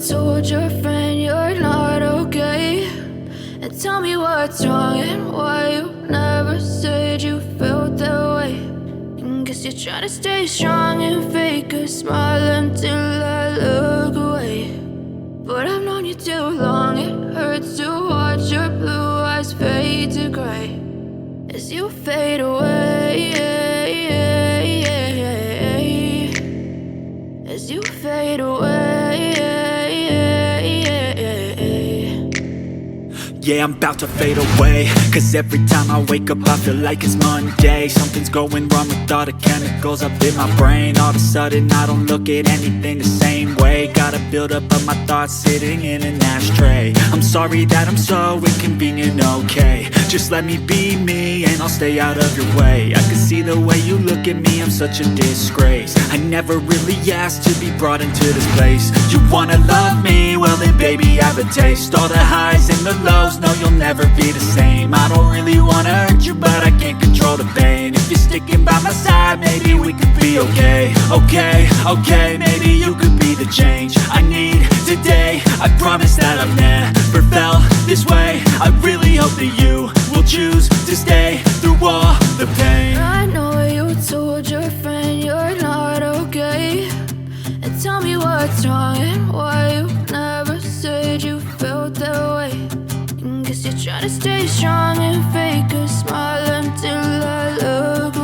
told your friend you're not okay, and tell me what's wrong and why you never said you felt that way. And guess you're trying to stay strong and fake a smile until I look away. But I've known you too long, it hurts to watch your blue eyes fade to gray as you fade away, as you fade away. Yeah, I'm about to fade away, cause every time I wake up I feel like it's Monday. Something's going wrong with all the chemicals up in my brain. All of a sudden I don't look at anything the same way. Gotta build up of my thoughts sitting in an ashtray. I'm sorry that I'm so inconvenient, okay. Just let me be me and I'll stay out of your way. I can see the way you look at me, I'm such a disgrace. I never really asked to be brought into this place. You wanna love me? Well then baby I have a taste. All the highs and the lows, no you'll never be the same. I don't really wanna hurt you but I can't control the pain. If you're sticking by my side maybe we could be okay. Okay, maybe you could be the change I need today. I promise that I've never felt this way. I really hope that you will choose to stay through all the pain. I know you told your friend you're not okay, and tell me what's wrong and why you never said you felt that way. And guess you're trying to stay strong and fake a smile until I look